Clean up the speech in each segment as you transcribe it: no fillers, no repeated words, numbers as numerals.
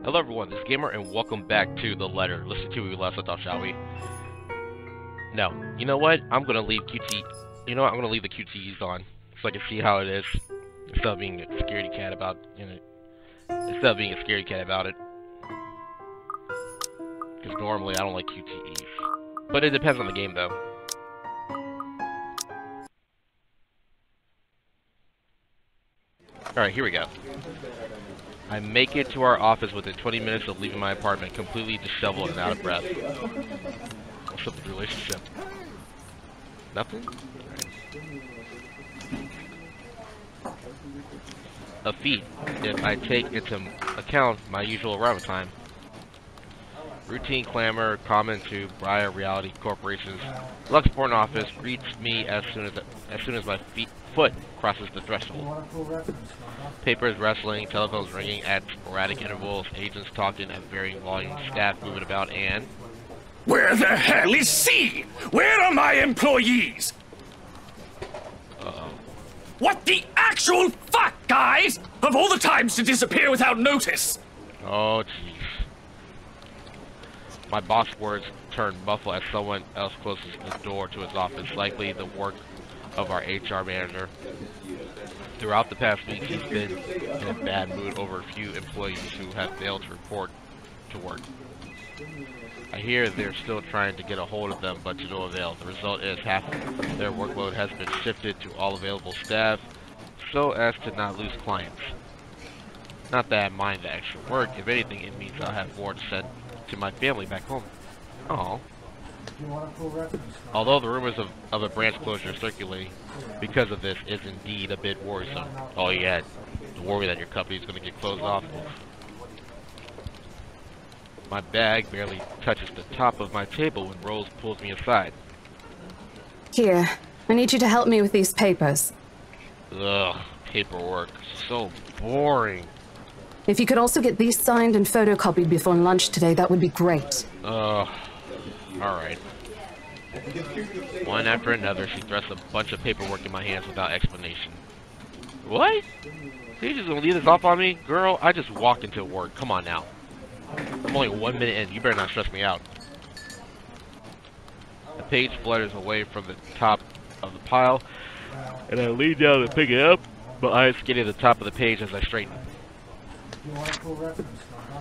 Hello everyone, this is Gamer, and welcome back to The Letter. Listen to we last left off, shall we? No. You know what? I'm gonna leave QT... You know what? I'm gonna leave the QTEs on, so I can see how it is, instead of being a scaredy cat about... Instead of being a scaredy cat about it. Because normally I don't like QTEs. But it depends on the game, though. Alright, here we go. I make it to our office within 20 minutes of leaving my apartment, completely disheveled and out of breath. What's up with the relationship? Nothing? Right. A feat, if I take into account my usual arrival time. Routine clamor common to Briar Reality Corporation's Luxport office greets me as soon as my foot crosses the threshold. Papers rustling, telephones ringing at sporadic intervals, agents talking at varying volumes, staff moving about, and... Where the hell is C? Where are my employees? Uh-oh. What the actual fuck, guys? Of all the times to disappear without notice! Oh, jeez. My boss's words turned muffled as someone else closes the door to his office, likely the work of our HR manager. Throughout the past week, he's been in a bad mood over a few employees who have failed to report to work. I hear they're still trying to get a hold of them, but to no avail. The result is half their workload has been shifted to all available staff, so as to not lose clients. Not that I mind the extra work. If anything, it means I'll have more to send to my family back home. Oh. Although the rumors of a branch closure circulating because of this is indeed a bit worrisome. Oh yeah, the worry that your company is going to get closed off. My bag barely touches the top of my table when Rose pulls me aside. Here, I need you to help me with these papers. Ugh, paperwork. So boring. If you could also get these signed and photocopied before lunch today, that would be great. Alright. One after another, she thrusts a bunch of paperwork in my hands without explanation. What? You just gonna leave this off on me? Girl, I just walked into work. Come on now. I'm only 1 minute in. You better not stress me out. The page flutters away from the top of the pile, and I lean down to pick it up, my eyes skidding to the top of the page as I straighten.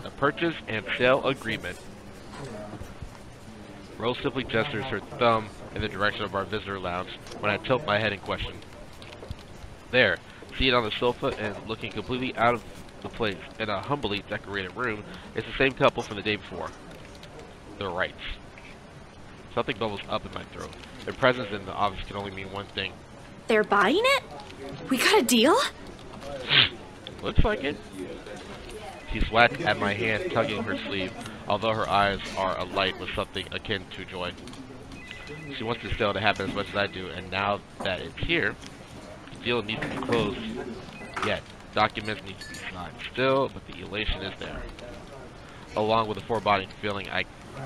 A purchase and sale agreement. Rose simply gestures her thumb in the direction of our visitor lounge when I tilt my head in question. There, seated on the sofa and looking completely out of the place in a humbly decorated room, is the same couple from the day before. They're right. Something bubbles up in my throat. Their presence in the office can only mean one thing. They're buying it? We got a deal? Looks like it. She swats at my hand, tugging her sleeve, although her eyes are alight with something akin to joy. She wants the sale to happen as much as I do, and now that it's here, the deal needs to be closed yet. Documents need to be signed still, but the elation is there. Along with a foreboding feeling I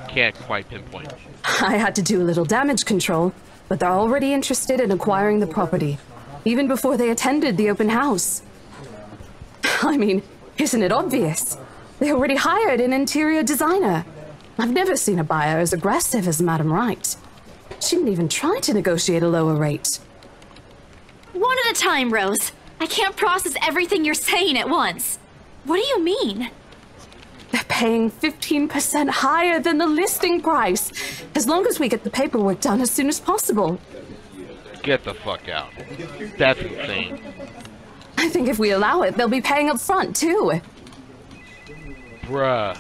can't quite pinpoint. I had to do a little damage control, but they're already interested in acquiring the property, even before they attended the open house. I mean, isn't it obvious? They already hired an interior designer. I've never seen a buyer as aggressive as Madam Wright. She didn't even try to negotiate a lower rate. One at a time, Rose. I can't process everything you're saying at once. What do you mean? They're paying 15% higher than the listing price, as long as we get the paperwork done as soon as possible. Get the fuck out. That's insane. I think if we allow it, they'll be paying up front, too. Bruh.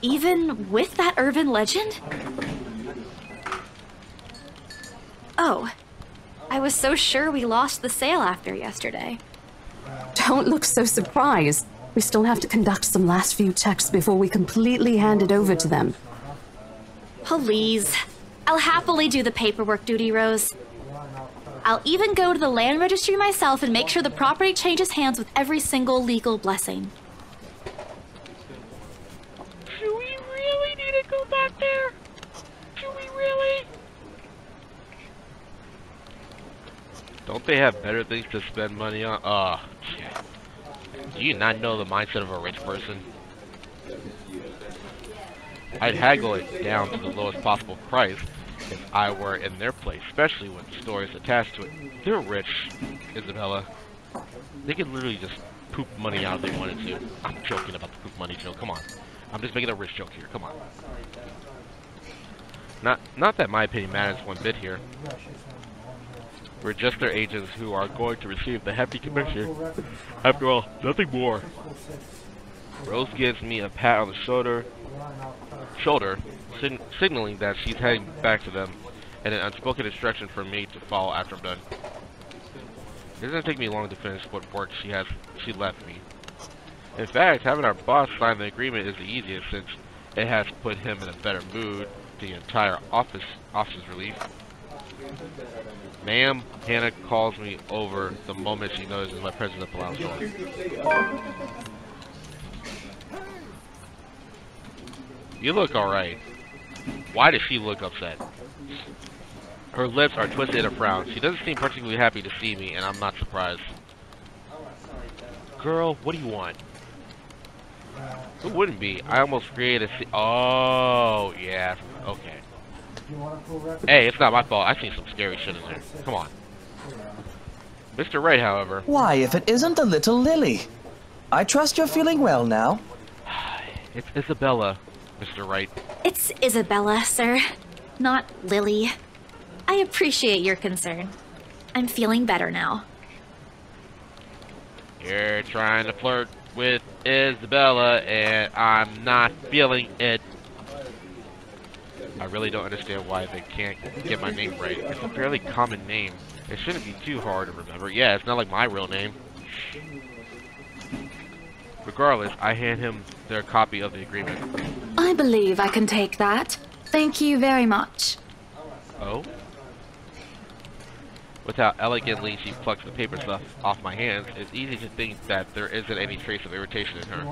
Even with that urban legend? Oh, I was so sure we lost the sale after yesterday. Don't look so surprised. We still have to conduct some last few checks before we completely hand it over to them. Please. I'll happily do the paperwork duty, Rose. I'll even go to the land registry myself and make sure the property changes hands with every single legal blessing. Do we really need to go back there? Do we really? Don't they have better things to spend money on? Do you not know the mindset of a rich person? I'd haggle it down to the lowest possible price if I were in their place, especially with stories attached to it. They're rich, Isabella. They could literally just poop money out if they wanted to. I'm joking about the poop money joke, come on. I'm just making a rich joke here, come on. Not that my opinion matters one bit here. We're just their agents who are going to receive the hefty commission. After all, nothing more. Rose gives me a pat on the shoulder, signaling that she's heading back to them, and an unspoken instruction for me to follow after I'm done. It doesn't take me long to finish what work she left me. In fact, having our boss sign the agreement is the easiest, since it has put him in a better mood. The entire office's relief. Ma'am, Hannah calls me over the moment she notices my presence at the lounge door. You look alright. Why does she look upset? Her lips are twisted in a frown. She doesn't seem particularly happy to see me, and I'm not surprised. Girl, what do you want? Who wouldn't be? I almost created a oh, yeah. Okay. Hey, it's not my fault. I've seen some scary shit in there. Come on. Mr. Wright, however. Why, if it isn't the little Lily? I trust you're feeling well now. It's Isabella, Mr. Wright. It's Isabella, sir. Not Lily. I appreciate your concern. I'm feeling better now. You're trying to flirt with Isabella, and I'm not feeling it. I really don't understand why they can't get my name right. It's a fairly common name. It shouldn't be too hard to remember. Yeah, it's not like my real name. Regardless, I hand him their copy of the agreement. I believe I can take that. Thank you very much. Oh? With how elegantly she plucks the paper stuff off my hands, it's easy to think that there isn't any trace of irritation in her.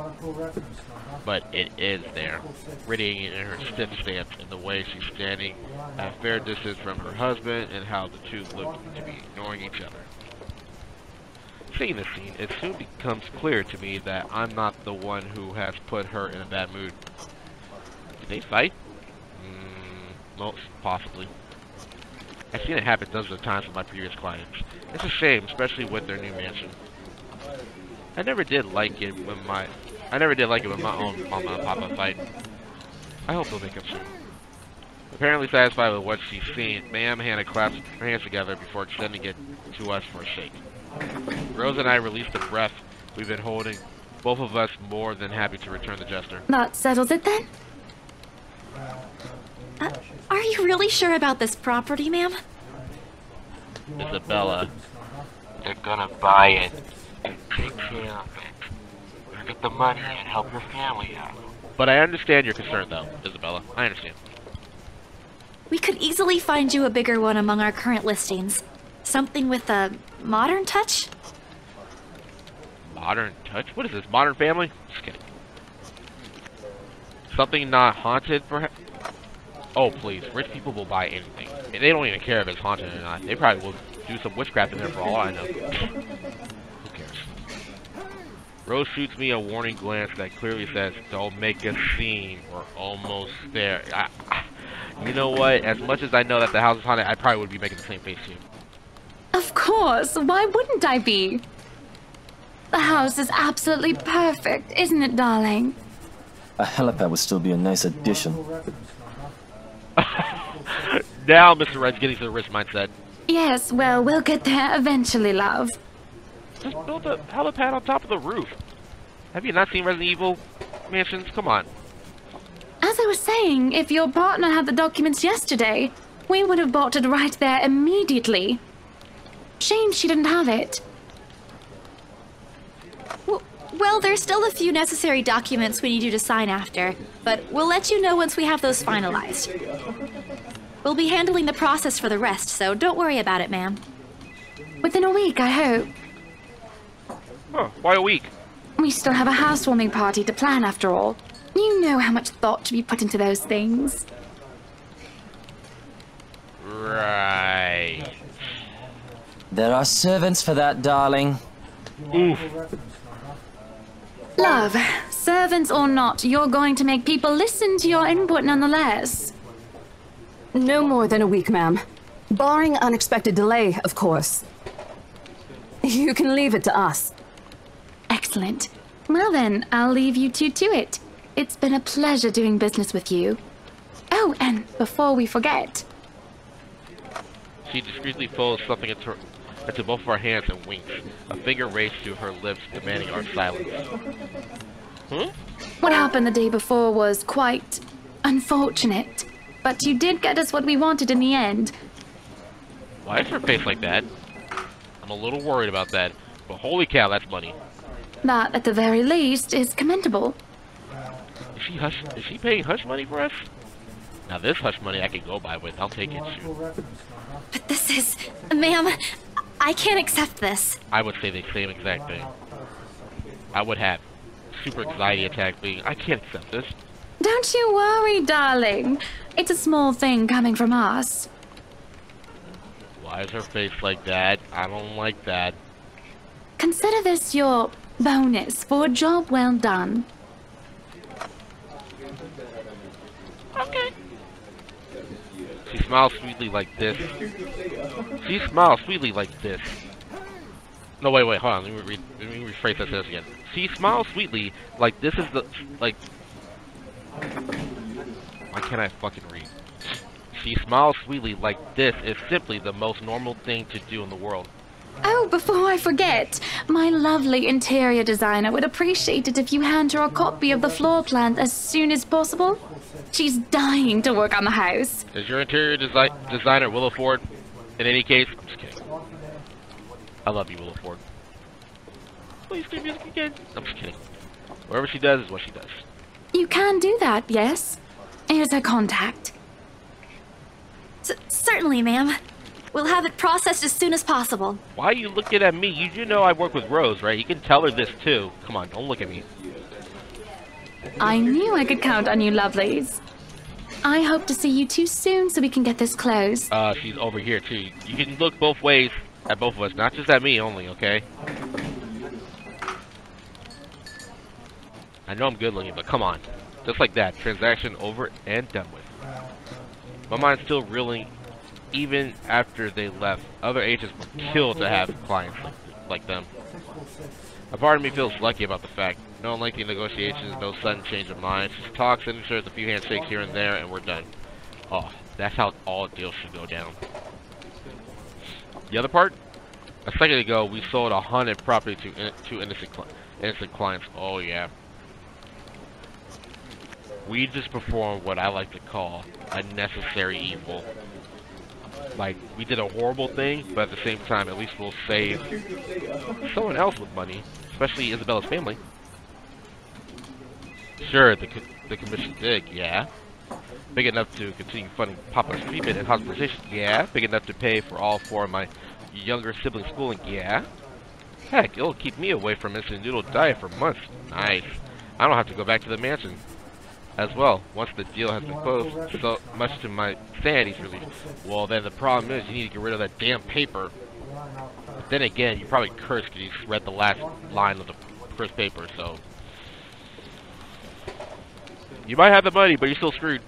But it is there, radiating in her stiff stance, in the way she's standing at a fair distance from her husband, and how the two look to be ignoring each other. Seeing this scene, it soon becomes clear to me that I'm not the one who has put her in a bad mood. Did they fight? Most possibly. I've seen it happen dozens of times with my previous clients. It's a shame, especially with their new mansion. I never did like it when my own mama and papa fight. I hope they'll make up soon. Apparently satisfied with what she's seen, Ma'am Hannah claps her hands together before extending it to us for a shake. Rose and I released the breath we've been holding, both of us more than happy to return the gesture. That settles it then? Are you really sure about this property, ma'am? Isabella, they're gonna buy it and take care of it. Get the money and help your family out. But I understand your concern, though, Isabella. I understand. We could easily find you a bigger one among our current listings. Something with a modern touch? Modern touch? What is this, Modern Family? Just kidding. Something not haunted, perhaps? Oh, please. Rich people will buy anything. And they don't even care if it's haunted or not. They probably will do some witchcraft in there for all I know. Who cares? Rose shoots me a warning glance that clearly says, don't make a scene. We're almost there. You know what? As much as I know that the house is haunted, I probably would be making the same face too. Of course. Why wouldn't I be? The house is absolutely perfect, isn't it, darling? A helipad would still be a nice addition. Now Mr. Red's getting to the rich mindset. Yes, well, we'll get there eventually, love. Just build a helipad on top of the roof. Have you not seen Resident Evil mansions? Come on. As I was saying, if your partner had the documents yesterday, we would have bought it right there immediately. Shame she didn't have it. Well, there's still a few necessary documents we need you to sign after, but we'll let you know once we have those finalized. We'll be handling the process for the rest, so don't worry about it, ma'am. Within a week, I hope. Huh, why a week? We still have a housewarming party to plan, after all. You know how much thought should be put into those things. Right. There are servants for that, darling. Oof. Love, Servants or not, you're going to make people listen to your input nonetheless. No more than a week, ma'am. Barring unexpected delay, of course. You can leave it to us. Excellent. Well then, I'll leave you two to it. It's been a pleasure doing business with you. Oh, and before we forget... She discreetly folds something into both of our hands and winks. A finger raised to her lips, demanding our silence. What happened the day before was quite unfortunate. But you did get us what we wanted in the end. Why is her face like that? I'm a little worried about that, but holy cow, that's money. That, at the very least, is commendable. Is she paying hush money for us? Now this hush money I can go by with. I'll take it, too. But this is... Ma'am, I can't accept this. I would say the same exact thing. I would have super anxiety attack being, I can't accept this. Don't you worry, darling. It's a small thing coming from us. Why is her face like that? I don't like that. Consider this your bonus for a job well done. Okay. She smiles sweetly like this. She smiles sweetly like this. No, wait, hold on. Let me rephrase that sentence again. She smiles sweetly like this is the... Like... Why can't I fucking read? She smiles sweetly like this is simply the most normal thing to do in the world. Oh, before I forget, my lovely interior designer would appreciate it if you hand her a copy of the floor plan as soon as possible. She's dying to work on the house. Is your interior designer Willow Ford? In any case, I'm just kidding. I love you, Willow Ford. Please do music again. I'm just kidding. Whatever she does is what she does. You can do that, yes? Here's her contact. Certainly, ma'am. We'll have it processed as soon as possible. Why are you looking at me? You do know I work with Rose, right? You can tell her this too. Come on, don't look at me. I knew I could count on you, lovelies. I hope to see you two soon so we can get this closed. She's over here too. You can look both ways at both of us, not just at me only, okay? I know I'm good looking, but come on. Just like that, transaction over and done with. My mind's still reeling. Even after they left, other agents were killed to have clients like them. A part of me feels lucky about the fact. No lengthy negotiations, no sudden change of minds. Just talks, signatures, a few handshakes here and there, and we're done. Oh, that's how all deals should go down. The other part? A second ago, we sold a haunted property to innocent clients. Oh, yeah. We just performed what I like to call a necessary evil. Like, we did a horrible thing, but at the same time, at least we'll save someone else with money, especially Isabella's family. Sure, the commission big, yeah. Big enough to continue funding Papa's treatment and hospitalization, yeah. Big enough to pay for all four of my younger siblings' schooling, yeah. Heck, it'll keep me away from instant noodle diet for months. Nice. I don't have to go back to the mansion as well, once the deal has been closed, so much to my sanity's relief. Well, then the problem is you need to get rid of that damn paper. But then again, you probably cursed because you just read the last line of the first paper, so... You might have the money, but you're still screwed.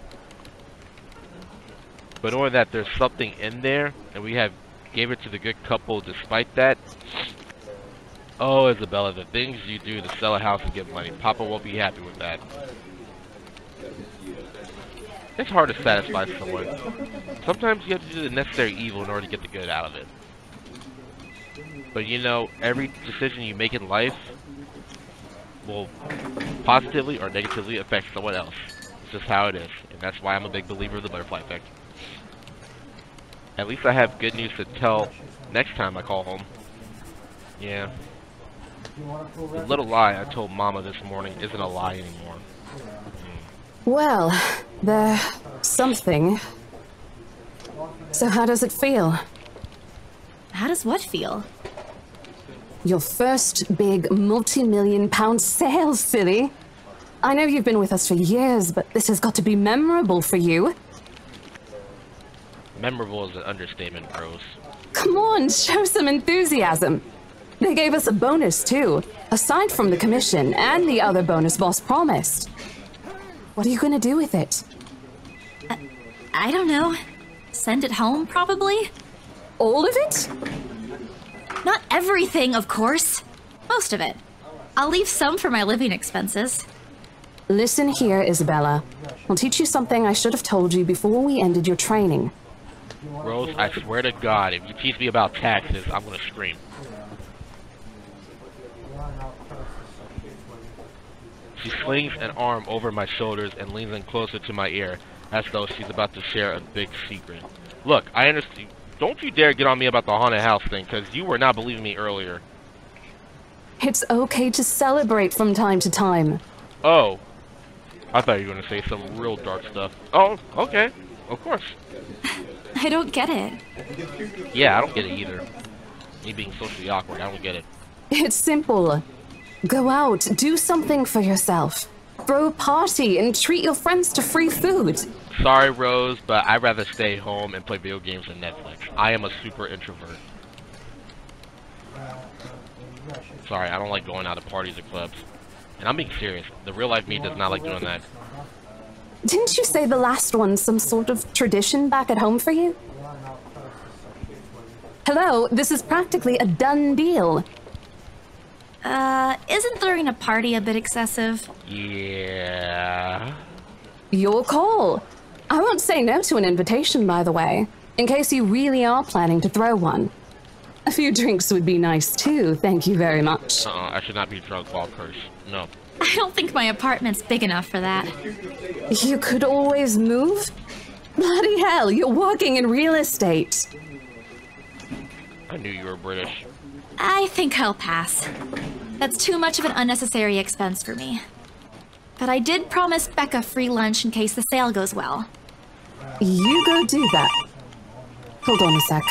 But knowing that there's something in there, and we gave it to the good couple despite that... Oh, Isabella, the things you do to sell a house and get money, Papa won't be happy with that. It's hard to satisfy someone. Sometimes you have to do the necessary evil in order to get the good out of it. But you know, every decision you make in life will positively or negatively affect someone else. It's just how it is. And that's why I'm a big believer of the butterfly effect. At least I have good news to tell next time I call home. Yeah. The little lie I told Mama this morning isn't a lie anymore. Well, there's something. So how does it feel? How does what feel? Your first big multi-million-pound sale, silly. I know you've been with us for years, but this has got to be memorable for you. Memorable is an understatement, Rose. Come on, show some enthusiasm. They gave us a bonus, too, aside from the commission and the other bonus boss promised. What are you gonna do with it? I don't know. Send it home, probably? All of it? Not everything, of course. Most of it. I'll leave some for my living expenses. Listen here, Isabella. I'll teach you something I should have told you before we ended your training. Rose, I swear to God, if you teach me about taxes, I'm gonna scream. She slings an arm over my shoulders and leans in closer to my ear, as though she's about to share a big secret. Look, I understand. Don't you dare get on me about the haunted house thing, because you were not believing me earlier. It's okay to celebrate from time to time. Oh. I thought you were going to say some real dark stuff. Oh, okay. Of course. I don't get it. Yeah, I don't get it either. Me being socially awkward, I don't get it. It's simple. Go out, do something for yourself. Throw a party and treat your friends to free food. Sorry, Rose, but I'd rather stay home and play video games than Netflix. I am a super introvert. Sorry, I don't like going out to parties or clubs. And I'm being serious. The real life me does not like doing that. Didn't you say the last one's some sort of tradition back at home for you? Hello, this is practically a done deal. Isn't throwing a party a bit excessive? Yeah. Your call. I won't say no to an invitation, by the way, in case you really are planning to throw one. A few drinks would be nice too, thank you very much. I should not be drunk while cursed. No. I don't think my apartment's big enough for that. You could always move? Bloody hell, you're working in real estate. I knew you were British. I think I'll pass. That's too much of an unnecessary expense for me. But I did promise Becca free lunch in case the sale goes well. You go do that. Hold on a sec.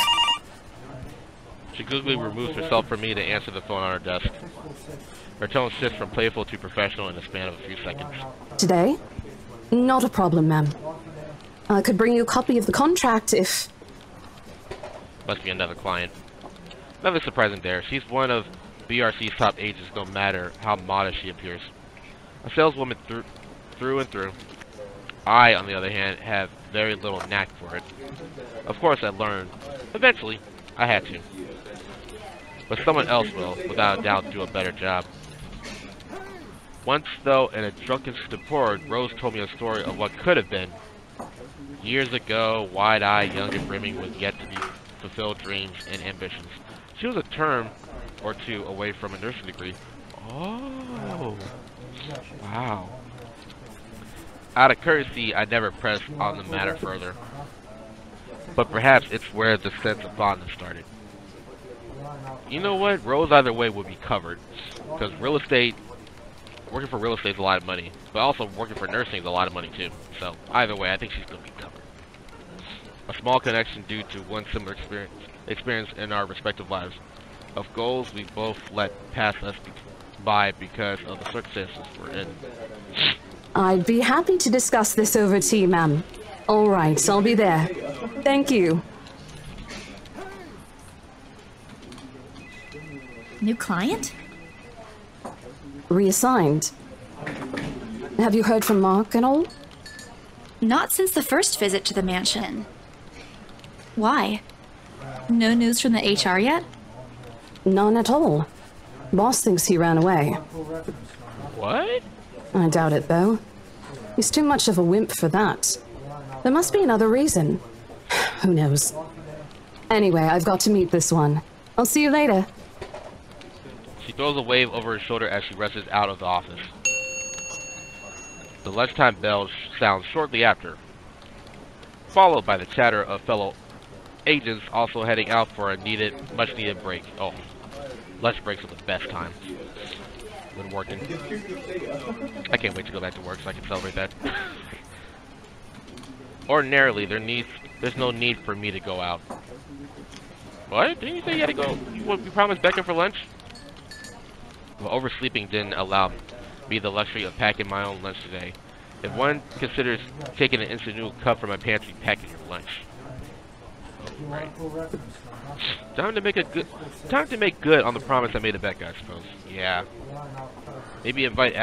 She quickly removes herself from me to answer the phone on her desk. Her tone shifts from playful to professional in the span of a few seconds. Today? Not a problem, ma'am. I could bring you a copy of the contract if... Must be another client. Nothing surprising there. She's one of BRC's top agents, no matter how modest she appears. A saleswoman through and through. I, on the other hand, have very little knack for it. Of course, I learned. Eventually, I had to. But someone else will, without a doubt, do a better job. Once, though, in a drunken stupor, Rose told me a story of what could have been. Years ago, wide-eyed, young and brimming with yet to be fulfilled dreams and ambitions. She was a term or two away from a nursing degree. Oh, wow. Out of courtesy, I never pressed on the matter further. But perhaps it's where the sense of fondness started. You know what? Rose either way would be covered. Because real estate, working for real estate is a lot of money. But also working for nursing is a lot of money too. So either way, I think she's going to be covered. A small connection due to one similar experience in our respective lives. Of goals we both let pass us by because of the circumstances we're in. I'd be happy to discuss this over tea, ma'am. All right, I'll be there. Thank you. New client? Reassigned. Have you heard from Mark at all? Not since the first visit to the mansion. Why? No news from the HR yet? None at all. Boss thinks he ran away. What? I doubt it, though. He's too much of a wimp for that. There must be another reason. Who knows? Anyway, I've got to meet this one. I'll see you later. She throws a wave over her shoulder as she rushes out of the office. The lunchtime bell sounds shortly after, followed by the chatter of fellow agents also heading out for a much needed break. Oh, lunch breaks are the best time when working. I can't wait to go back to work so I can celebrate that. Ordinarily, there's no need for me to go out. What? Didn't you say you had to go? You promised Becca for lunch? Well, oversleeping didn't allow me the luxury of packing my own lunch today. If one considers taking an instant noodle cup from my pantry, packing your lunch. Right. Time to make good on the promise I made to Becca, I suppose. Yeah. Maybe invite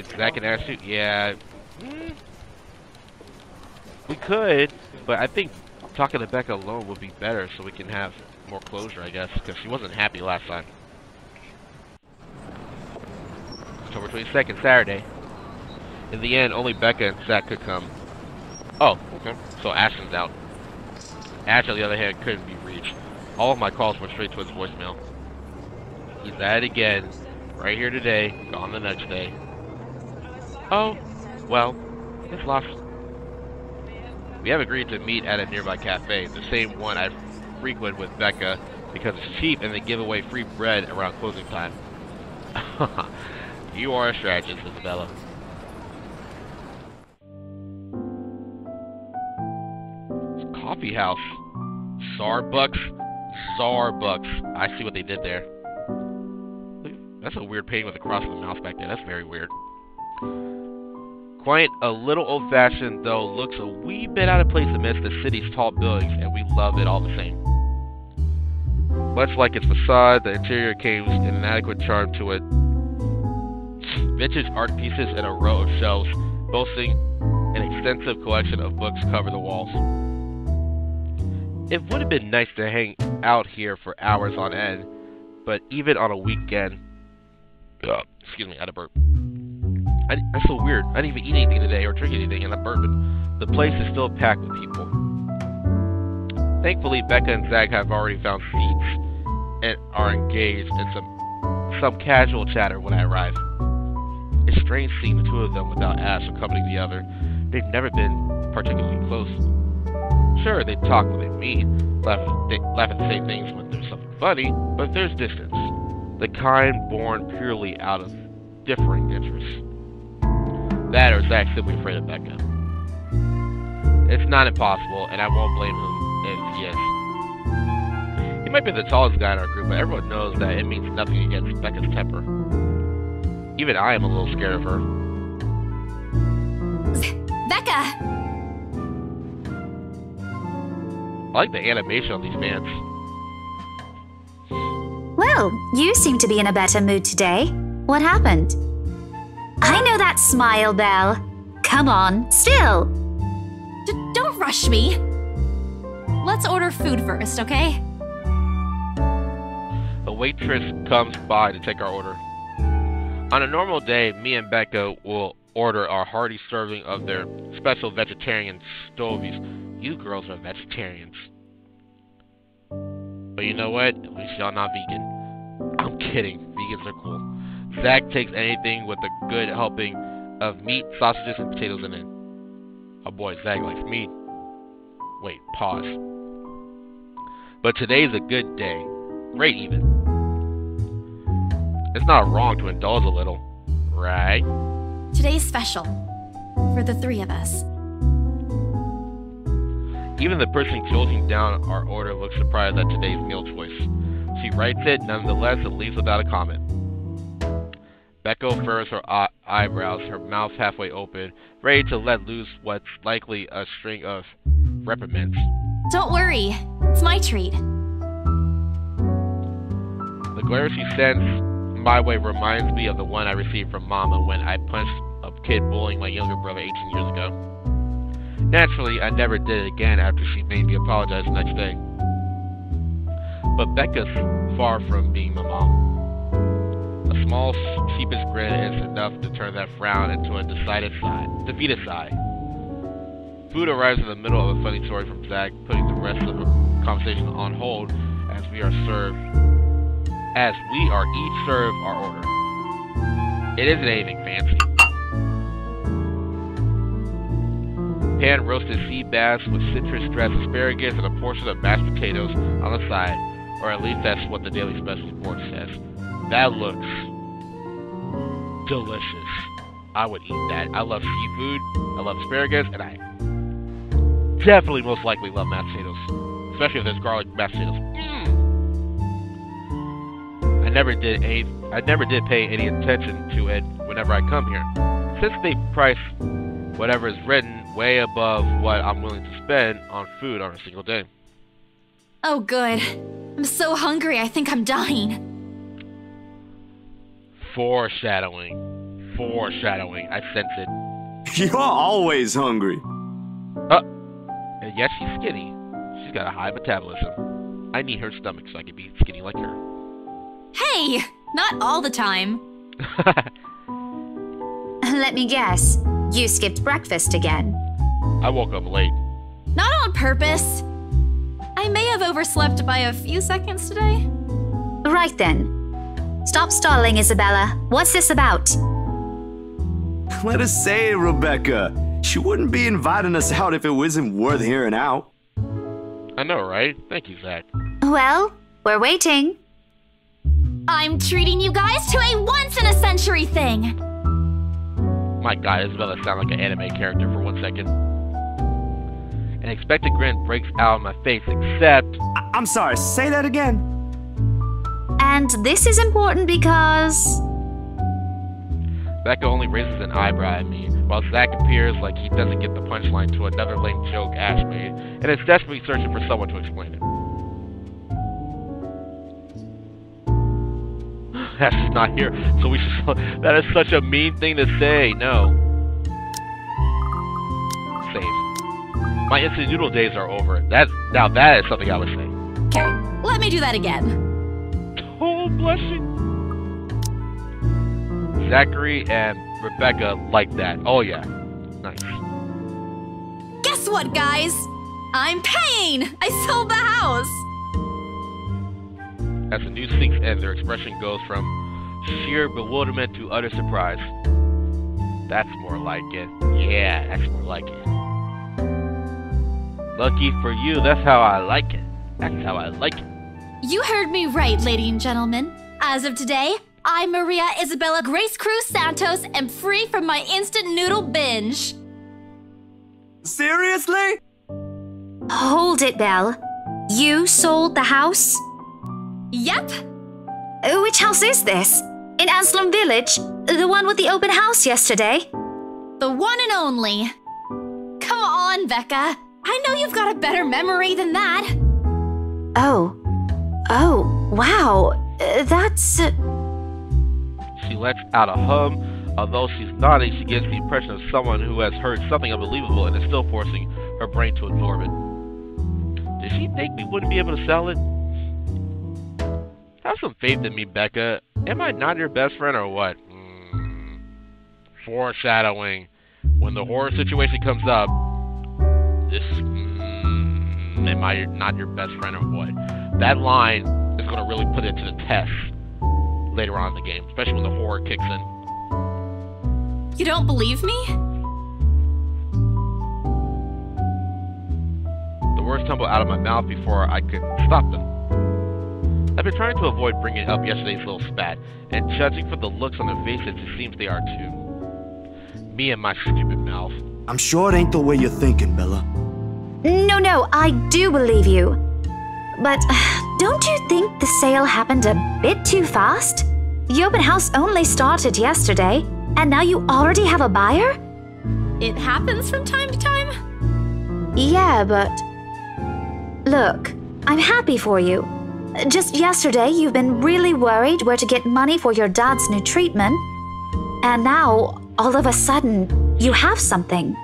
Zach and Ash too. Yeah. We could, but I think talking to Becca alone would be better, so we can have more closure, I guess, because she wasn't happy last time. October 22nd, Saturday. In the end, only Becca and Zach could come. Oh, okay. So Ashton's out. Ash, on the other hand, couldn't be reached. All of my calls went straight to his voicemail. He's at it again. Right here today, gone the next day. Oh, well, it's lost. We have agreed to meet at a nearby cafe, the same one I frequent with Becca, because it's cheap and they give away free bread around closing time. You are a strategist, Isabella. Coffee house. Starbucks. I see what they did there. That's a weird painting with a cross on the mouse back there. That's very weird. Quite a little old-fashioned, though looks a wee bit out of place amidst the city's tall buildings, and we love it all the same. Much like its facade, the interior carries an inadequate charm to it. Vintage art pieces in a row of shelves, boasting an extensive collection of books cover the walls. It would have been nice to hang out here for hours on end, but even on a weekend... excuse me, I had a burp. That's so weird. I didn't even eat anything today or drink anything, and I'm burping. The place is still packed with people. Thankfully, Becca and Zach have already found seats and are engaged in some casual chatter when I arrive. It's strange seeing the two of them without Ash accompanying the other. They've never been particularly close. Sure, they talk when they meet, laugh and say things when there's something funny, but there's distance. The kind born purely out of differing interests. That or Zach's simply afraid of Becca. It's not impossible, and I won't blame him if he is. He might be the tallest guy in our group, but everyone knows that it means nothing against Becca's temper. Even I am a little scared of her. Becca! I like the animation on these fans. Well, you seem to be in a better mood today. What happened? I know that smile, Belle. Come on, still. Don't rush me. Let's order food first, okay? A waitress comes by to take our order. On a normal day, me and Becca will order our hearty serving of their special vegetarian stovies. You girls are vegetarians. But you know what? At least y'all not vegan. I'm kidding. Vegans are cool. Zach takes anything with a good helping of meat, sausages, and potatoes in it. Oh boy, Zach likes meat. Wait, pause. But today's a good day. Great even. It's not wrong to indulge a little, right? Today's special. For the three of us. Even the person jolting down our order looks surprised at today's meal choice. She writes it nonetheless and leaves without a comment. Becca furrows her eyebrows, her mouth halfway open, ready to let loose what's likely a string of reprimands. Don't worry, it's my treat. The glare she sends my way reminds me of the one I received from Mama when I punched a kid bullying my younger brother 18 years ago. Naturally, I never did it again after she made me apologize the next day. But Becca's far from being my mom. A small, sheepish grin is enough to turn that frown into a defeated sigh. Food arrives in the middle of a funny story from Zach, putting the rest of the conversation on hold as we are each served our order. It isn't anything fancy. Pan roasted sea bass with citrus-dressed asparagus and a portion of mashed potatoes on the side, or at least that's what the Daily Specials board says. That looks delicious. I would eat that. I love seafood, I love asparagus, and I definitely most likely love mashed potatoes, especially if there's garlic mashed potatoes. I never did pay any attention to it whenever I come here, since they price whatever is written way above what I'm willing to spend on food on a single day. Oh, good. I'm so hungry, I think I'm dying. Foreshadowing. Foreshadowing. I sense it. You're always hungry. And yet she's skinny. She's got a high metabolism. I need her stomach so I can be skinny like her. Hey! Not all the time. Let me guess. You skipped breakfast again. I woke up late. Not on purpose. I may have overslept by a few seconds today. Right then. Stop stalling, Isabella. What's this about? Let us say, Rebecca. She wouldn't be inviting us out if it wasn't worth hearing out. I know, right? Thank you, Zach. Well, we're waiting. I'm treating you guys to a once-in-a-century thing. My god, Isabella sounds like an anime character for 1 second. An expected grin breaks out on my face, except... I'm sorry, say that again. And this is important because... Becca only raises an eyebrow at me, while Zach appears like he doesn't get the punchline to another lame joke Ash made, and is desperately searching for someone to explain it. Ash is not here, so we should... That is such a mean thing to say, no. Save. My instant noodle days are over. Now that is something I would say. Okay, let me do that again. Oh, blushing. Zachary and Rebecca like that. Oh yeah. Nice. Guess what, guys? I'm paying! I sold the house! As the news sinks in, their expression goes from sheer bewilderment to utter surprise. That's more like it. Yeah, that's more like it. Lucky for you, that's how I like it. That's how I like it. You heard me right, ladies and gentlemen. As of today, I, Maria Isabella Grace Cruz Santos, am free from my instant noodle binge. Seriously? Hold it, Belle. You sold the house? Yep. Which house is this? In Anselm Village? The one with the open house yesterday? The one and only. Come on, Becca. I know you've got a better memory than that. Oh, wow. That's... She lets out a hum. Although she's nodding, she gives the impression of someone who has heard something unbelievable and is still forcing her brain to absorb it. Did she think we wouldn't be able to sell it? Have some faith in me, Becca. Am I not your best friend or what? Foreshadowing. When the horror situation comes up, this... am I not your best friend or what? That line is going to really put it to the test later on in the game, especially when the horror kicks in. You don't believe me? The words tumble out of my mouth before I could stop them. I've been trying to avoid bringing up yesterday's little spat, and judging from the looks on their faces, it seems they are too. Me and my stupid mouth. I'm sure it ain't the way you're thinking, Bella. No, I do believe you. But don't you think the sale happened a bit too fast? The open house only started yesterday, and now you already have a buyer? It happens from time to time. Yeah, but... Look, I'm happy for you. Just yesterday, you've been really worried where to get money for your dad's new treatment. And now, all of a sudden, you have something.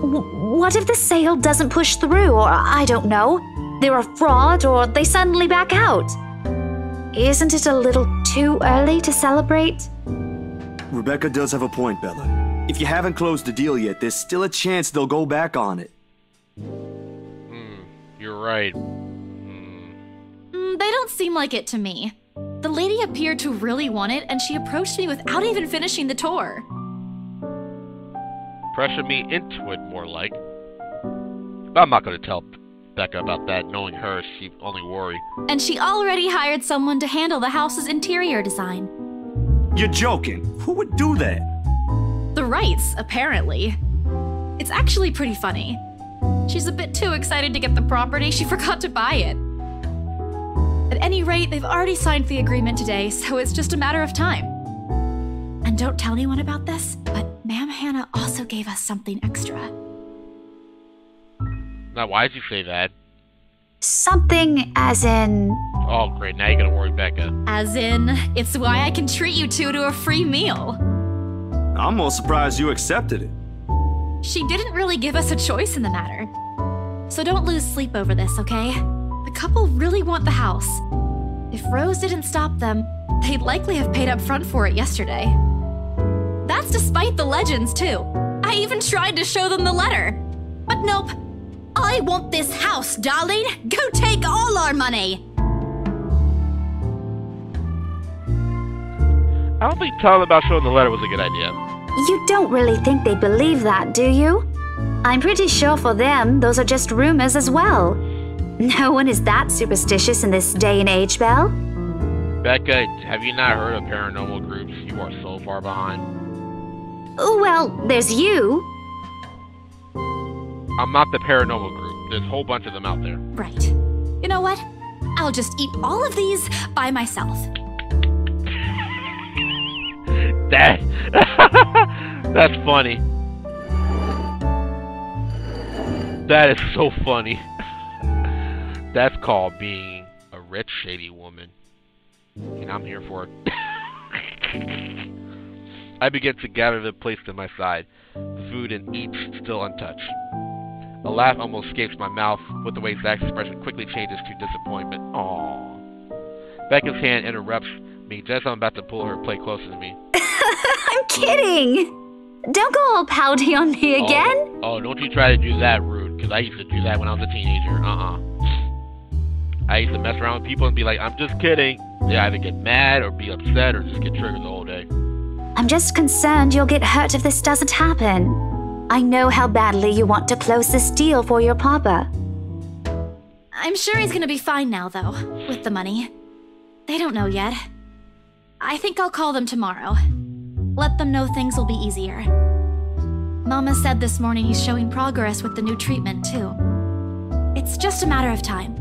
What if the sale doesn't push through, or I don't know, they're a fraud, or they suddenly back out? Isn't it a little too early to celebrate? Rebecca does have a point, Bella. If you haven't closed the deal yet, there's still a chance they'll go back on it. You're right. They don't seem like it to me. The lady appeared to really want it, and she approached me without even finishing the tour. Pressure me into it, more like. But I'm not going to tell Becca about that. Knowing her, she'd only worry. And she already hired someone to handle the house's interior design. You're joking. Who would do that? The Wrights, apparently. It's actually pretty funny. She's a bit too excited to get the property, she forgot to buy it. At any rate, they've already signed the agreement today, so it's just a matter of time. And don't tell anyone about this, but Ma'am Hannah also gave us something extra. Now, why'd you say that? Something as in... Oh, great. Now you're gonna worry Becca. As in, it's why I can treat you two to a free meal. I'm more surprised you accepted it. She didn't really give us a choice in the matter. So don't lose sleep over this, okay? The couple really want the house. If Rose didn't stop them, they'd likely have paid up front for it yesterday. That's despite the legends, too. I even tried to show them the letter. But nope. I want this house, darling. Go take all our money. I don't think telling them about showing the letter was a good idea. You don't really think they believe that, do you? I'm pretty sure for them, those are just rumors as well. No one is that superstitious in this day and age, Belle. Becca, have you not heard of paranormal groups? You are so far behind. Well, there's you. I'm not the paranormal group. There's a whole bunch of them out there. Right. You know what? I'll just eat all of these by myself. That's funny. That is so funny. That's called being a rich, shady woman. And I'm here for it. I begin to gather the plates to my side, the food in each still untouched. A laugh almost escapes my mouth with the way Zach's expression quickly changes to disappointment. Aww. Becca's hand interrupts me just as I'm about to pull her plate closer to me. I'm kidding! Don't go all pouty on me again! Oh, don't you try to do that rude, because I used to do that when I was a teenager. I used to mess around with people and be like, I'm just kidding. They either get mad or be upset or just get triggered the whole day. I'm just concerned you'll get hurt if this doesn't happen. I know how badly you want to close this deal for your papa. I'm sure he's gonna be fine now, though, with the money. They don't know yet. I think I'll call them tomorrow. Let them know things will be easier. Mama said this morning he's showing progress with the new treatment, too. It's just a matter of time.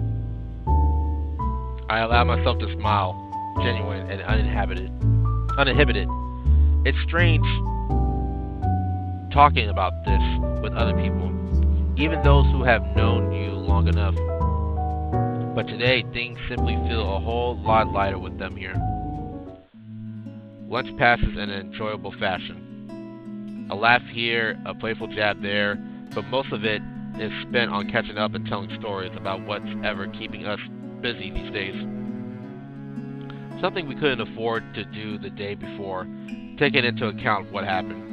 I allow myself to smile, genuine and uninhibited. It's strange talking about this with other people, even those who have known you long enough. But today, things simply feel a whole lot lighter with them here. Lunch passes in an enjoyable fashion. A laugh here, a playful jab there, but most of it is spent on catching up and telling stories about what's ever keeping us busy these days. Something we couldn't afford to do the day before, taking into account what happened.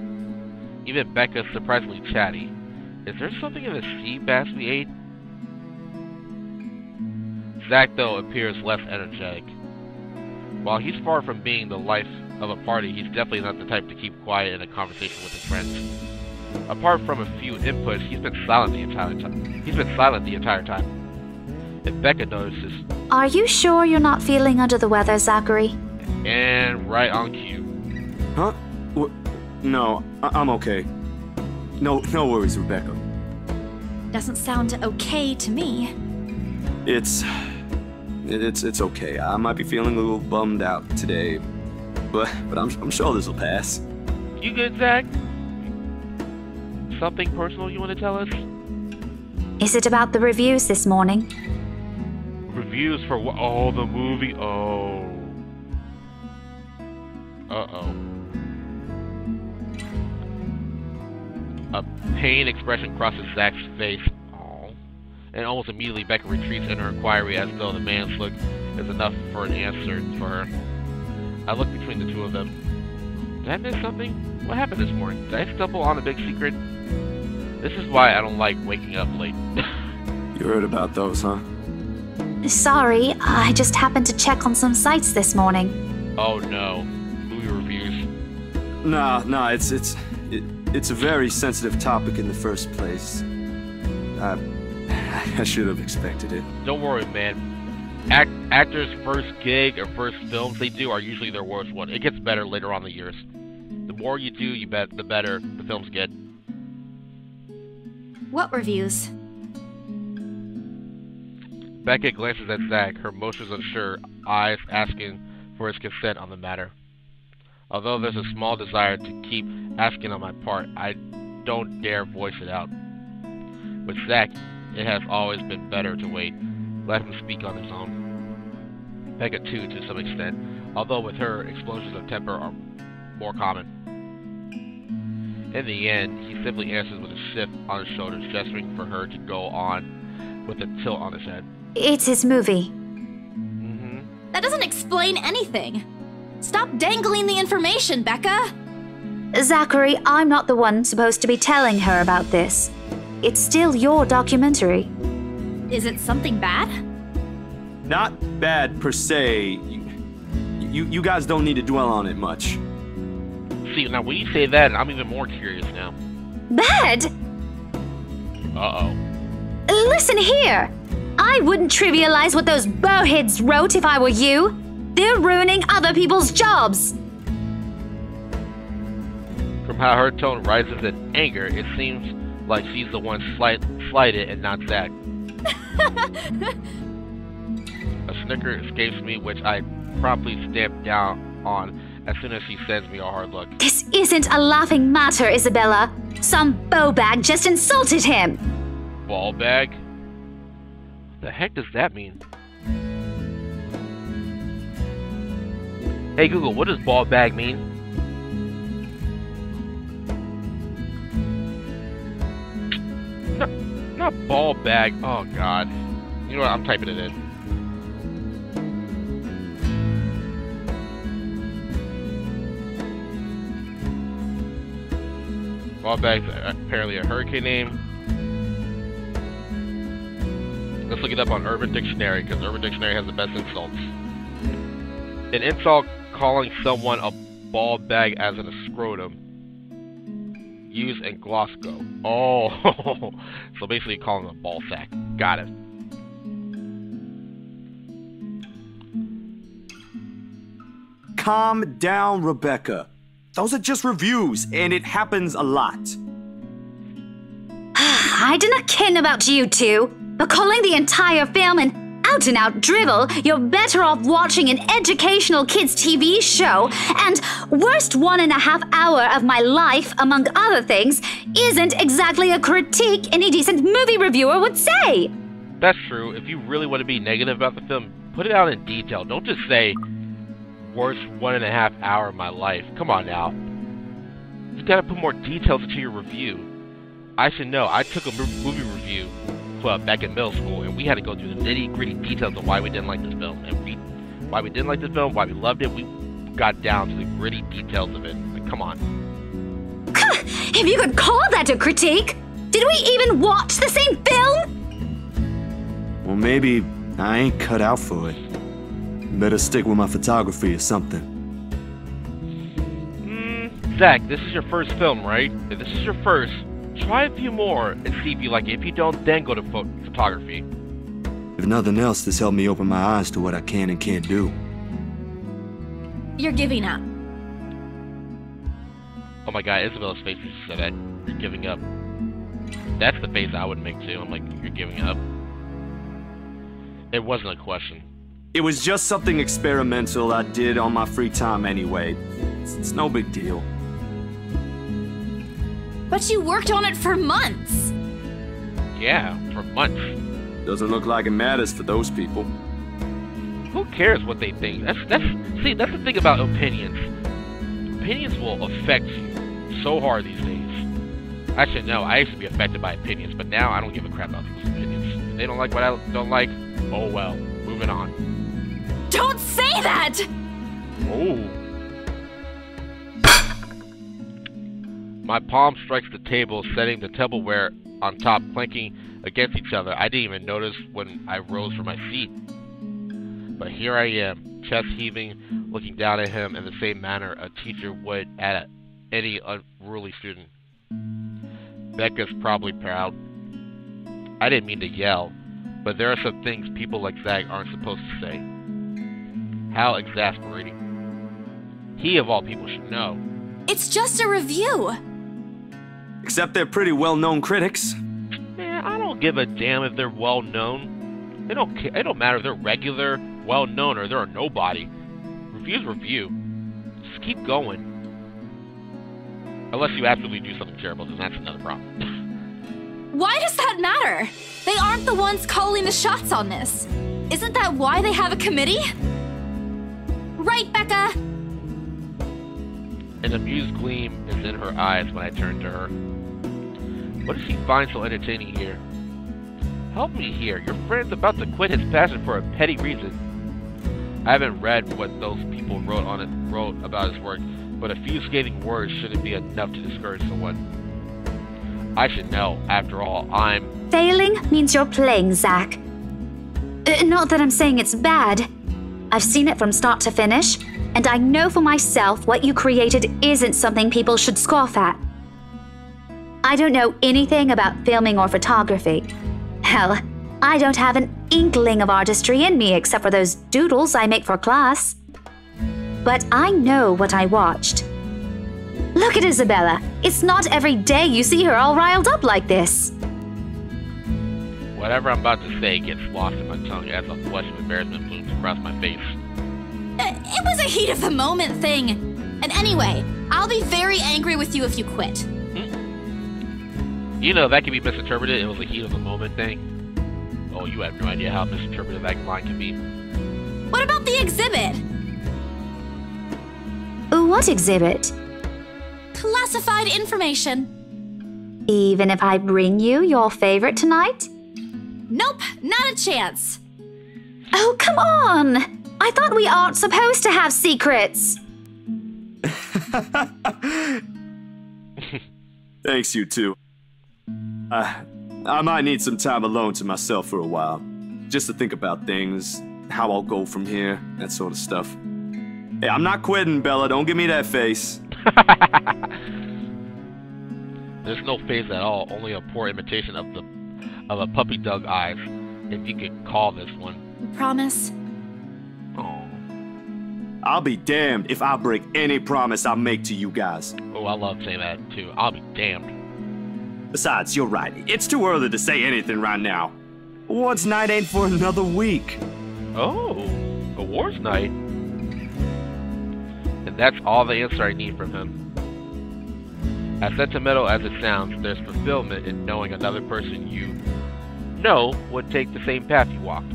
Even Becca's surprisingly chatty. Is there something in the sea bass we ate? Zach, though, appears less energetic. While he's far from being the life of a party, he's definitely not the type to keep quiet in a conversation with his friends. Apart from a few inputs, he's been silent the entire time. If Becca notices... Are you sure you're not feeling under the weather, Zachary? And right on cue. Huh? No, I'm okay. No worries, Rebecca. Doesn't sound okay to me. It's okay. I might be feeling a little bummed out today, but I'm sure this will pass. You good, Zach? Something personal you want to tell us? Is it about the reviews this morning? Reviews for what? Oh, the movie. Oh. Uh-oh. A pain expression crosses Zach's face. Oh. And almost immediately Becca retreats in her inquiry as though the man's look is enough for an answer for her. I look between the two of them. Did I miss something? What happened this morning? Did I stumble on a big secret? This is why I don't like waking up late. You heard about those, huh? Sorry, I just happened to check on some sites this morning. Oh no. Movie reviews. Nah, it's a very sensitive topic in the first place. I should have expected it. Don't worry, man. Actors' first gig or first films they do are usually their worst one. It gets better later on in the years. The more you do, the better the films get. What reviews? Becca glances at Zach, her motions unsure, eyes asking for his consent on the matter. Although there's a small desire to keep asking on my part, I don't dare voice it out. With Zach, it has always been better to wait. let him speak on his own. Becca too, to some extent, although with her, explosions of temper are more common. In the end, he simply answers with a shift on his shoulders, gesturing for her to go on with a tilt on his head. It's his movie. That doesn't explain anything. Stop dangling the information, Becca! Zachary, I'm not the one supposed to be telling her about this. It's still your documentary. Is it something bad? Not bad per se. You guys don't need to dwell on it much. See, now when you say that, I'm even more curious now. Bad? Uh-oh. Listen here. I wouldn't trivialize what those bowheads wrote if I were you. They're ruining other people's jobs. From how her tone rises in anger, it seems like she's the one slighted and not Zach. A snicker escapes me, which I promptly stamp down on as soon as she sends me a hard look. This isn't a laughing matter, Isabella. Some bowbag just insulted him. Ball bag? What the heck does that mean? Hey Google, what does ball bag mean? No, not ball bag. Oh god. You know what? I'm typing it in. Ball bag's apparently a hurricane name. Let's look it up on Urban Dictionary, because Urban Dictionary has the best insults. An insult calling someone a ball bag as in a scrotum. Used in Glasgow. Oh, so basically calling them a ball sack. Got it. Calm down, Rebecca. Those are just reviews, and it happens a lot. I do not ken about you two, but calling the entire film an out-and-out drivel, you're better off watching an educational kids' TV show, and worst 1.5 hour of my life, among other things, isn't exactly a critique any decent movie reviewer would say. That's true. If you really want to be negative about the film, put it out in detail. Don't just say, worst 1.5 hour of my life. Come on now. You gotta put more details into your review. I should know. I took a movie review club back in middle school, and we had to go through the nitty-gritty details of why we didn't like this film, and why we didn't like this film, why we loved it. We got down to the gritty details of it. Like, come on. If you could call that a critique, did we even watch the same film? Well, maybe I ain't cut out for it. Better stick with my photography or something. Zach, this is your first film, right? If this is your first, try a few more and see if you like it. If you don't, then go to photography. If nothing else, this helped me open my eyes to what I can and can't do. You're giving up. Oh my god, Isabella's face is so that you're giving up. That's the face I would make too. I'm like, you're giving up. It wasn't a question. It was just something experimental I did on my free time anyway. It's no big deal. But you worked on it for months. Yeah, for months. Doesn't look like it matters for those people. Who cares what they think? That's the thing about opinions. Opinions will affect you so hard these days. Actually, no, I used to be affected by opinions, but now I don't give a crap about people's opinions. If they don't like what I don't like, oh well, moving on. Don't say that! Oh. My palm strikes the table, setting the tableware on top, clanking against each other. I didn't even notice when I rose from my seat. But here I am, chest heaving, looking down at him in the same manner a teacher would at any unruly student. Becca's probably proud. I didn't mean to yell, but there are some things people like Zach aren't supposed to say. How exasperating. He, of all people, should know. It's just a review. Except they're pretty well-known critics. Man, I don't give a damn if they're well-known. It don't matter if they're regular, well-known, or they're a nobody. Review's review. Just keep going. Unless you absolutely do something terrible, then that's another problem. Why does that matter? They aren't the ones calling the shots on this. Isn't that why they have a committee? Right, Becca? An amused gleam is in her eyes when I turn to her. What does she find so entertaining here? Help me here. Your friend's about to quit his passion for a petty reason. I haven't read what those people wrote about his work, but a few scathing words shouldn't be enough to discourage someone. I should know. After all, I'm... Failing means you're playing, Zach. Not that I'm saying it's bad. I've seen it from start to finish, and I know for myself what you created isn't something people should scoff at. I don't know anything about filming or photography. Hell, I don't have an inkling of artistry in me except for those doodles I make for class. But I know what I watched. Look at Isabella. It's not every day you see her all riled up like this. Whatever I'm about to say gets lost in my tongue as a flush of embarrassment blooms across my face. It was a heat of the moment thing. And anyway, I'll be very angry with you if you quit. You know, that can be misinterpreted. It was a heat of the moment thing. Oh, you have no idea how misinterpreted that line can be. What about the exhibit? What exhibit? Classified information. Even if I bring you your favorite tonight? Nope, not a chance. Oh, come on! I thought we aren't supposed to have secrets. Thanks, you two. I might need some time alone to myself for a while. Just to think about things, how I'll go from here, that sort of stuff. Hey, I'm not quitting, Bella. Don't give me that face. There's no face at all, only a poor imitation of a puppy dog eyes, if you could call this one. Promise? Oh. I'll be damned if I break any promise I make to you guys. Oh, I love saying that too. I'll be damned. Besides, you're right. It's too early to say anything right now. Awards night ain't for another week. Oh, awards night. And that's all the answer I need from him. As sentimental as it sounds, there's fulfillment in knowing another person you know would take the same path you walked.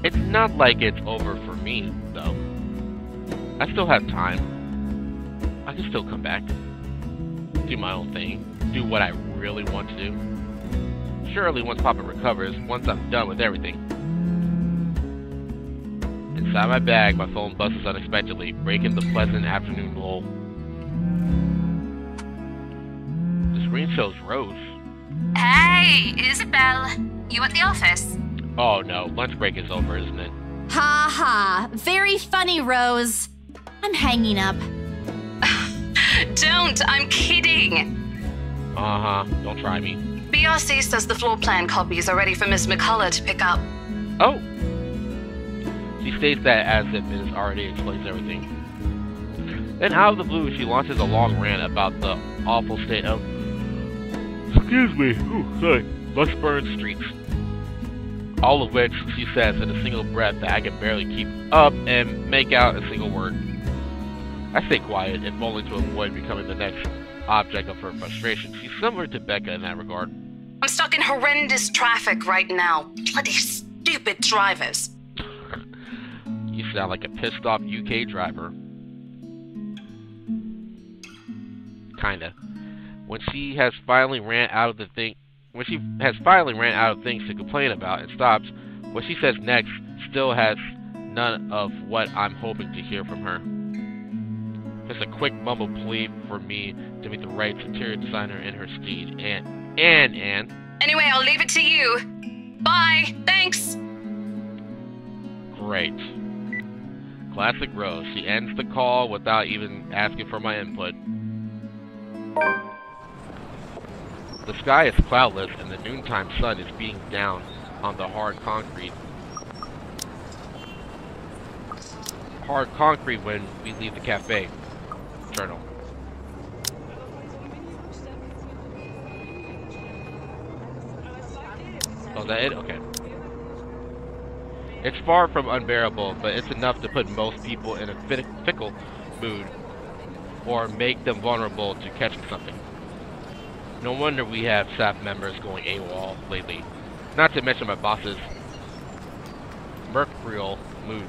It's not like it's over for me, though. I still have time. I can still come back. Do my own thing. Do what I really want to do. Surely once Papa recovers, once I'm done with everything. Inside my bag, my phone buzzes unexpectedly, breaking the pleasant afternoon lull. The screen shows Rose. Hey, Isabel. You at the office? Oh no, lunch break is over, isn't it? Ha ha. Very funny, Rose. I'm hanging up. Don't, I'm kidding. Uh-huh, don't try me. BRC says the floor plan copies are ready for Miss McCullough to pick up. Oh! She states that as if it has already explains everything. Then out of the blue, she launches a long rant about the awful state of... Excuse me, sorry, must-burn streets. All of which she says in a single breath that I can barely keep up and make out a single word. I stay quiet, if only to avoid becoming the next object of her frustration. She's similar to Becca in that regard. I'm stuck in horrendous traffic right now. Bloody stupid drivers. You sound like a pissed off UK driver. Kinda. When she has finally ran out of things to complain about and stops, what she says next still has none of what I'm hoping to hear from her. Just a quick mumble plea for me to meet the right interior designer in her steed, and. Anyway, I'll leave it to you. Bye. Thanks. Great. Classic Rose. She ends the call without even asking for my input. The sky is cloudless and the noontime sun is beating down on the hard concrete. Hard concrete when we leave the cafe. Journal. Oh, is that it? Okay. It's far from unbearable, but it's enough to put most people in a fickle mood or make them vulnerable to catching something. No wonder we have staff members going AWOL lately. Not to mention my boss's mercurial moods.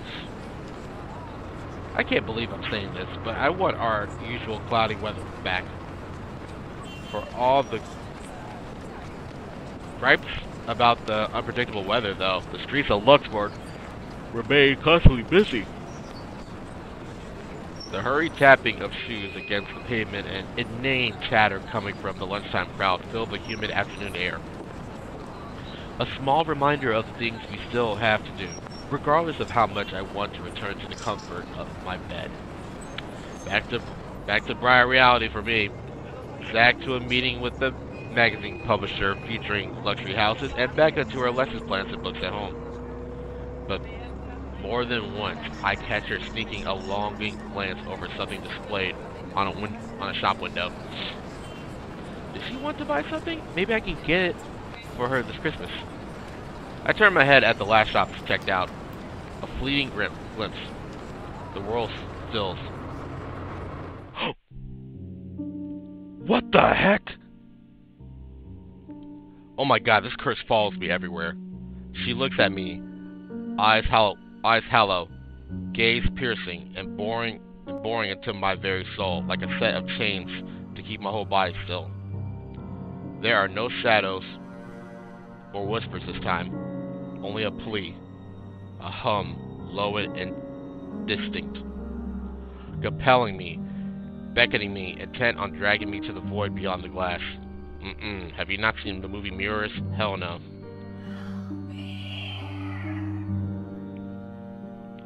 I can't believe I'm saying this, but I want our usual cloudy weather back. For all the gripes about the unpredictable weather, though, the streets of Luxembourg remain constantly busy. The hurried tapping of shoes against the pavement and inane chatter coming from the lunchtime crowd fill the humid afternoon air. A small reminder of the things we still have to do, regardless of how much I want to return to the comfort of my bed. Back to bright reality for me. Zach to a meeting with the magazine publisher featuring luxury houses, and Becca to her lessons plans and books at home. But more than once, I catch her sneaking a longing glance over something displayed on a shop window. Does she want to buy something? Maybe I can get it for her this Christmas. I turn my head at the last shop checked out. A fleeting glimpse. The world stills. What the heck? Oh my god, this curse follows me everywhere. She looks at me, eyes hollow, gaze piercing and boring into my very soul, like a set of chains to keep my whole body still. There are no shadows or whispers this time, only a plea, a hum, low and distinct, compelling me, beckoning me, intent on dragging me to the void beyond the glass. Have you not seen the movie Mirrors? Hell no.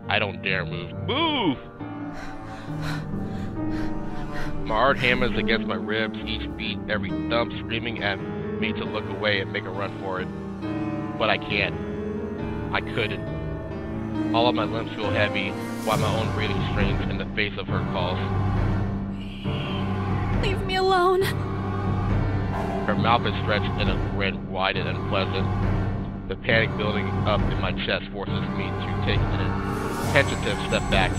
I don't dare move. Move! My heart hammers against my ribs, each beat, every thump screaming at me to look away and make a run for it. But I can't. I couldn't. All of my limbs feel heavy, while my own breathing strains in the face of her calls. Leave me alone. Her mouth is stretched in a grin wide and unpleasant. The panic building up in my chest forces me to take an tentative step back.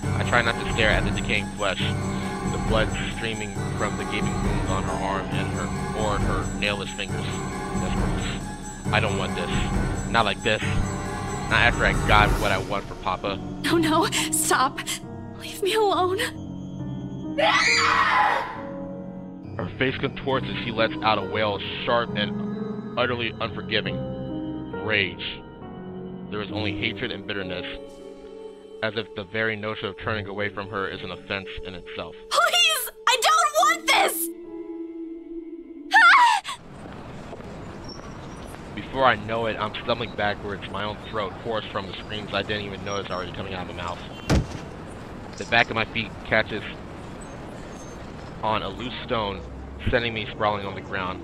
I try not to stare at the decaying flesh, the blood streaming from the gaping wounds on her arm and her nailless fingers. That's gross. I don't want this. Not like this. Not after I got what I want for Papa. No, stop. Leave me alone. Her face contorts as she lets out a wail of sharp and utterly unforgiving rage. There is only hatred and bitterness, as if the very notion of turning away from her is an offense in itself. Please! I don't want this! Before I know it, I'm stumbling backwards, my own throat hoarse from the screams I didn't even notice already coming out of my mouth. The back of my feet catches on a loose stone, sending me sprawling on the ground.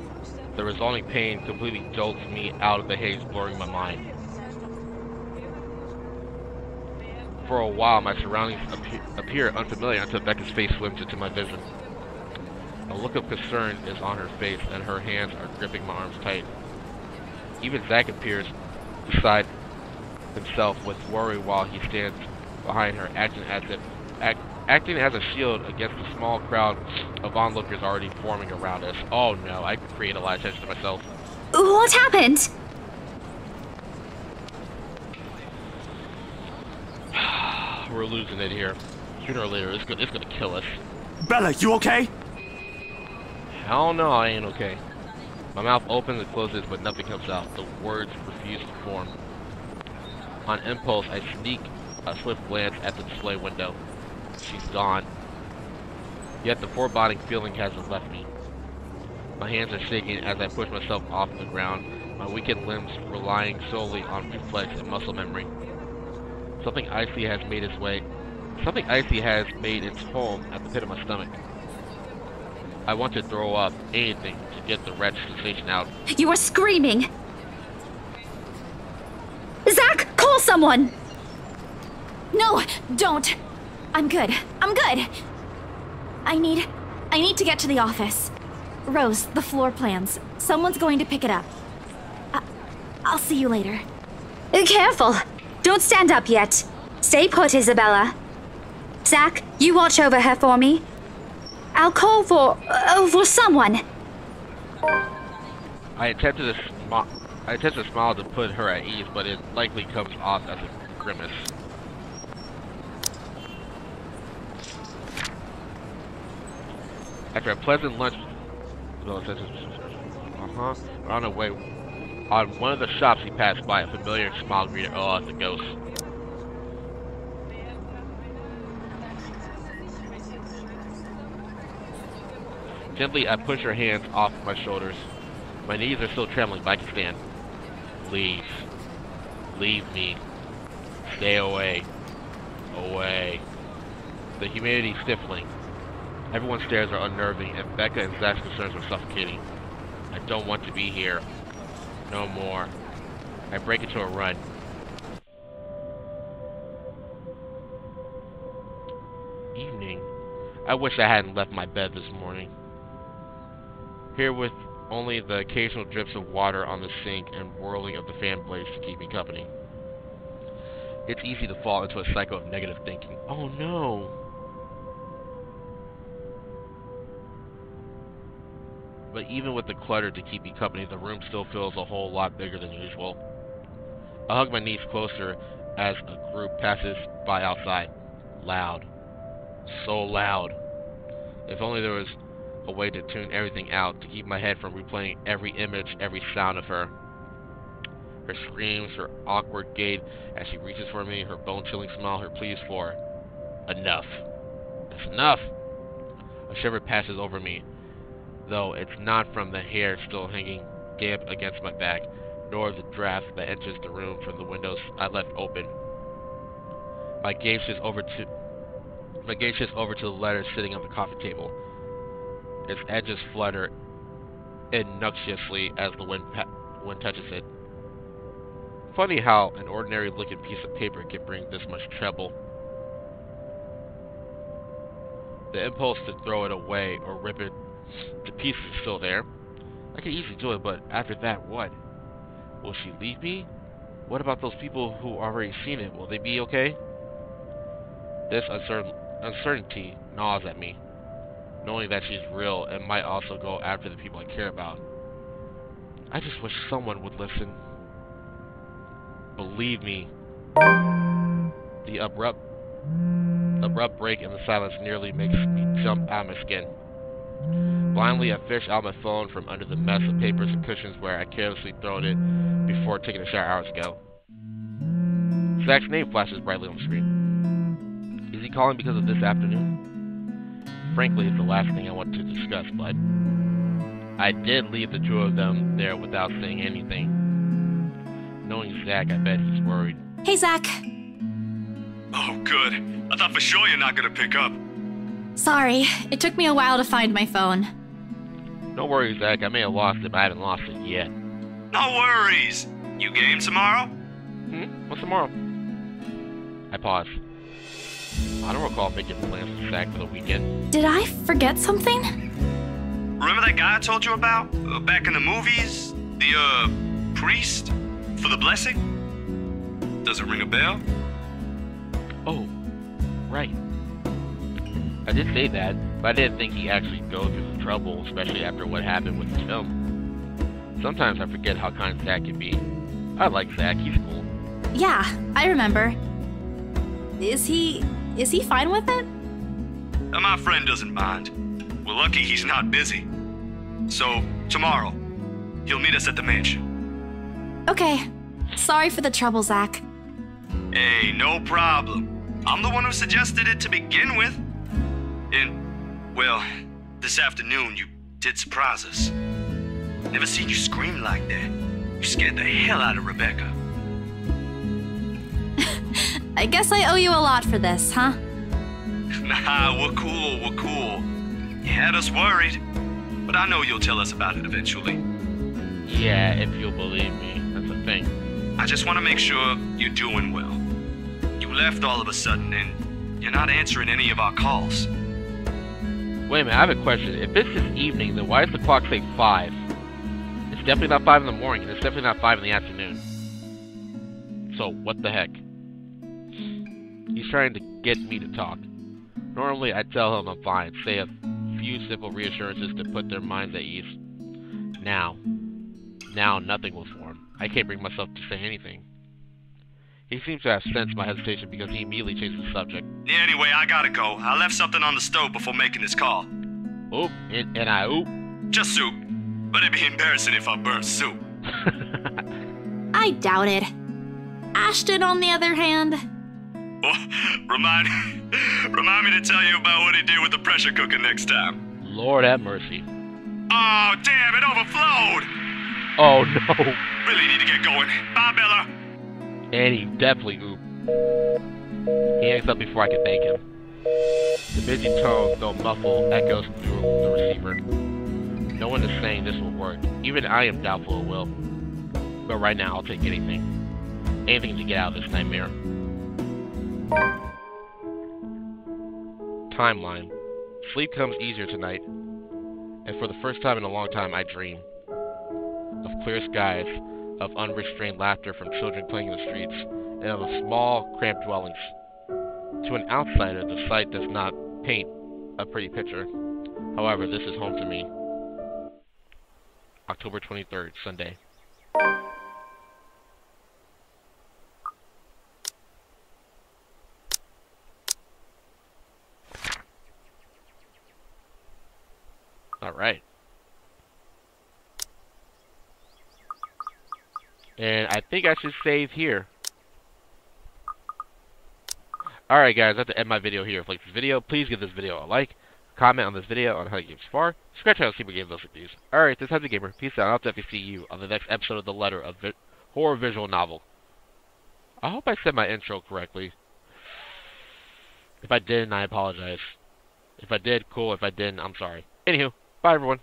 The resulting pain completely jolts me out of the haze, blurring my mind. For a while, my surroundings appear unfamiliar until Becca's face swims into my vision. A look of concern is on her face, and her hands are gripping my arms tight. Even Zach appears beside himself with worry while he stands behind her, acting as a shield against the small crowd of onlookers already forming around us. Oh no, I create a lot of attention to myself. What happened? We're losing it here. Sooner or later, it's gonna kill us. Bella, you okay? Hell no, I ain't okay. My mouth opens and closes, but nothing comes out. The words refuse to form. On impulse, I sneak a swift glance at the display window. She's gone. Yet the foreboding feeling hasn't left me. My hands are shaking as I push myself off the ground, my weakened limbs relying solely on reflex and muscle memory. Something icy has made its home at the pit of my stomach. I want to throw up anything to get the wretched sensation out. You are screaming! Zach, call someone! No, don't. I'm good. I'm good. I need to get to the office. Rose, the floor plans. Someone's going to pick it up. I'll see you later. Careful! Don't stand up yet. Stay put, Isabella. Zach, you watch over her for me. I'll call for someone. I attempted to smile to put her at ease, but it likely comes off as a grimace. After a pleasant lunch, on the way, on one of the shops he passed by, a familiar smile greeted. Oh, it's a ghost. Gently, I push her hands off my shoulders. My knees are still trembling, but I can stand. Please. Leave me. Stay away. Away. The humidity stifling. Everyone's stares are unnerving, and Becca and Zach's concerns are suffocating. I don't want to be here. No more. I break into a run. Evening. I wish I hadn't left my bed this morning. Here with only the occasional drips of water on the sink and whirling of the fan blades to keep me company. It's easy to fall into a cycle of negative thinking. Oh no! But even with the clutter to keep me company, the room still feels a whole lot bigger than usual. I hug my knees closer as a group passes by outside. Loud. So loud. If only there was a way to tune everything out, to keep my head from replaying every image, every sound of her. Her screams, her awkward gait as she reaches for me, her bone-chilling smile, her pleas for enough. That's enough! A shiver passes over me, though it's not from the hair still hanging damp against my back, nor the draft that enters the room from the windows I left open. My gaze shifts over to the letter sitting on the coffee table. Its edges flutter obnoxiously as the wind touches it. Funny how an ordinary-looking piece of paper can bring this much trouble. The impulse to throw it away or rip it to pieces is still there. I could easily do it, but after that, what? Will she leave me? What about those people who already seen it? Will they be okay? This uncertainty gnaws at me, knowing that she's real and might also go after the people I care about. I just wish someone would listen. Believe me. The abrupt break in the silence nearly makes me jump out of my skin. Blindly, I fish out my phone from under the mess of papers and cushions where I carelessly thrown it before taking a shower hours ago. Zach's name flashes brightly on the screen. Is he calling because of this afternoon? Frankly, it's the last thing I want to discuss, but I did leave the two of them there without saying anything. Knowing Zach, I bet he's worried. Hey, Zach. Oh, good. I thought for sure you're not gonna pick up. Sorry, it took me a while to find my phone. No worries, Zach. I may have lost it, but I haven't lost it yet. No worries. You game tomorrow? What's tomorrow? I pause. I don't recall making plans with Zach for the weekend. Did I forget something? Remember that guy I told you about? Back in the movies? The, priest? For the blessing? Does it ring a bell? Oh, right. I did say that, but I didn't think he'd actually go through the trouble, especially after what happened with the film. Sometimes I forget how kind Zach can be. I like Zach, he's cool. Yeah, I remember. Is he fine with it? My friend doesn't mind. We're lucky he's not busy. So, tomorrow, he'll meet us at the mansion. Okay. Sorry for the trouble, Zach. Hey, no problem. I'm the one who suggested it to begin with. And, well, this afternoon you did surprise us. Never seen you scream like that. You scared the hell out of Rebecca. I guess I owe you a lot for this, huh? Nah, we're cool. You had us worried. But I know you'll tell us about it eventually. Yeah, if you'll believe me, that's the thing. I just want to make sure you're doing well. You left all of a sudden and you're not answering any of our calls. Wait a minute, I have a question. If it's this evening, then why does the clock say 5? It's definitely not 5 in the morning, and it's definitely not 5 in the afternoon. So, what the heck? He's trying to get me to talk. Normally, I tell him I'm fine, say a few simple reassurances to put their minds at ease. Now nothing will form. I can't bring myself to say anything. He seems to have sensed my hesitation because he immediately changes the subject. Yeah, anyway, I gotta go. I left something on the stove before making this call. Oop, and I oop. Just soup. But it'd be embarrassing if I burnt soup. I doubt it. Ashton, on the other hand... Well, remind me to tell you about what he did with the pressure cooker next time. Lord have mercy. Oh, damn, it overflowed! Oh no. Really need to get going. Bye, Bella. And he definitely oop. He hangs up before I can thank him. The busy tone, though muffled, echoes through the receiver. No one is saying this will work. Even I am doubtful it will. But right now, I'll take anything. Anything to get out of this nightmare. Timeline. Sleep comes easier tonight. And for the first time in a long time, I dream. Of clear skies, of unrestrained laughter from children playing in the streets, and of small, cramped dwellings. To an outsider, the sight does not paint a pretty picture. However, this is home to me. October 23rd, Sunday. Alright. And I think I should save here. Alright guys, I have to end my video here. If you like this video, please give this video a like, comment on this video on how you games far, subscribe to see more games like these. Alright, this has the Gamer. Peace out. I'll definitely see you on the next episode of The Letter of Horror Visual Novel. I hope I said my intro correctly. If I didn't, I apologize. If I did, cool. If I didn't, I'm sorry. Anywho, bye everyone.